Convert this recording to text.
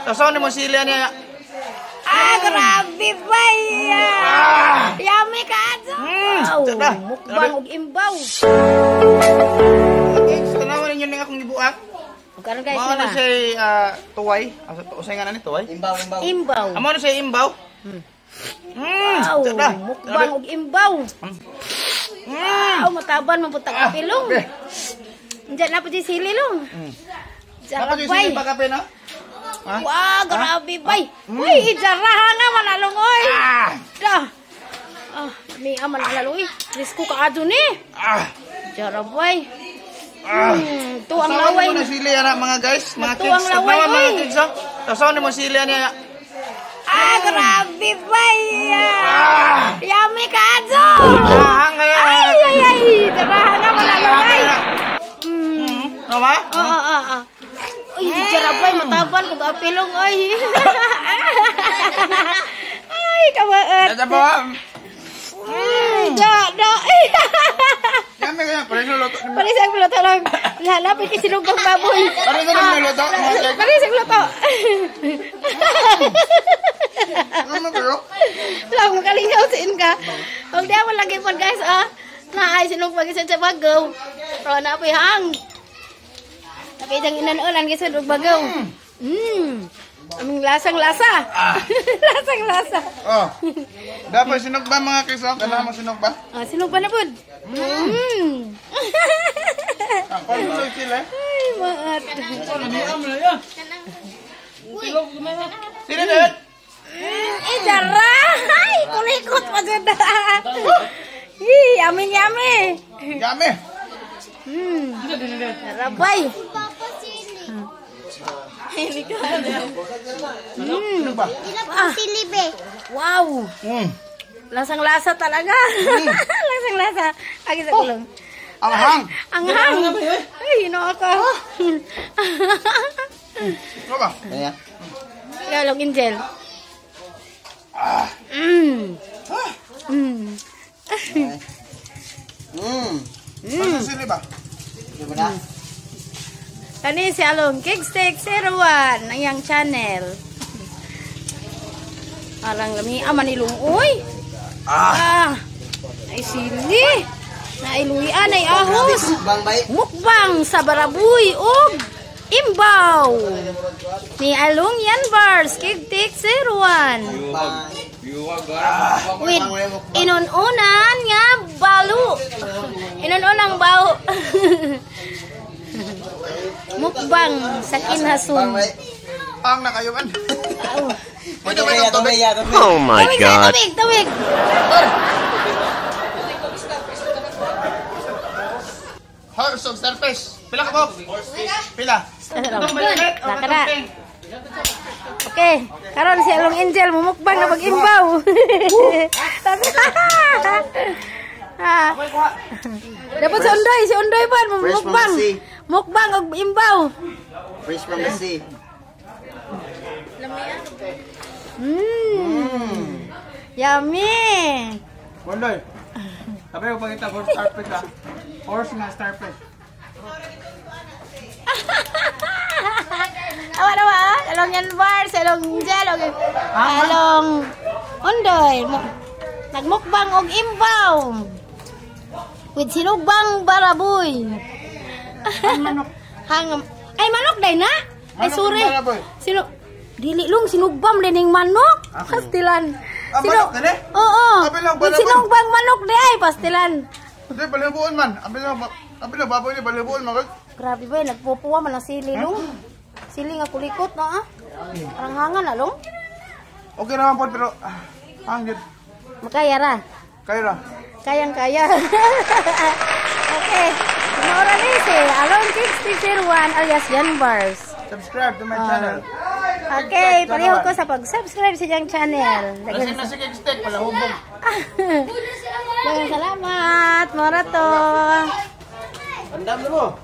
Tasaw ni mo sili niya. Grabe ba yan? Yummy ka ato. Mukbang og imbaw. Okay, so naman ninyo ning akong gibuak. Karon guys Mao na na. siya tuway. Usay nga na ni tuway. Imbaw. Amo na siya imbaw. Mukbang og imbaw. Mataban man putang kapilong. Diyan na po di sili long. Dapat yung sili pa kape na? Wah, grabe bay. Uy, ijaraha nga manalong oy. Dah. Ni aman laloy. Risko ka adto ni. Jara bay. Tuang laway. Tasaw ni mo sili ana mga guys, mga kids. Tuang laway Mga kids. Tasaw ni mo sili niya. Grabe bay. Yummy ka adto. Ay, jaraha nga manalong oy. Tama? Uy, jarabay, mataban kung apilong, ay. Ay, kamaan. Nadabawa. Da. Yami kaya, pareho luto. Paris ang luto lang. Lalapit kay sinugbang baboy. Pareho lang luto. Paris ang luto. Ano bro? Lang, makalingaw siin ka. Huwag di ako lagi po, guys, Naay, sinugbang isa sa bagaw. Pero napoy hang. Tapi jangan inan-ulan kasi dug bagaw. Aming lasang-lasa. Lasang-lasa. Dapat sinugba mga kiso, kana mo sinugba? Sinugba na pud. Ako mo sila. Ay, maat. Sino dad? Jara. Ay, kulikot pa jud. Yummy. Yami. Rabay. Sinugba. Wow. Lasang-lasa talaga. Lasang-lasa. Agi sa kulong. Anghang. Ay, hino ako. Ano ba? Ayan. Lalong Angel. Ano sili ba? Kani si Along Kickstick 01 ng iyang channel. Alang lami aman ilong uy. Ay sili. Na iluyan ay ahos. Mukbang sa barabuy ug imbaw. Ni Along yan bars Kickstick 01. With inununan nga balo. Inununang bao. Mukbang sa kinhason. Ang nakayuman. Oh my God. Tawig. Horse of Starfish. Pila ka po? Pila. Nakara. Okay, karon si Along Angel mumukbang na mag-imbaw. Dapat si Undoy pa mukbang. Mukbang og imbaw. Fresh from the sea. Yummy. Bondoy. Sabi ko pagkita horse starfish ha. Horse nga starfish. Awa. Along yan bars, Along Angel, Along Undoy. Nagmukbang og imbaw. With sinugbang baraboy. Ay manok day na. Ay sorry. Dili long sinugbam din ning manok. Pastilan. Manok din eh? Oo. With sinugbang manok day ay pastilan. Hindi, balibuon man. Abi na baboy ni balibuon man. Grabe ba, nagpupuwa man ang sili long. Sili nga kulikot na Parang hangan na long. Okay naman po pero hangit. Makaya ra. Kayo ra. Kayang-kaya. Okay. Mora ni si Along Kickstick 01 alias Yan Bars. Subscribe to my channel. Okay, pareho ko sa pag-subscribe sa iyang channel. Kasi na si Kickstick, pala hubog. Salamat. Mora to. Andam mo.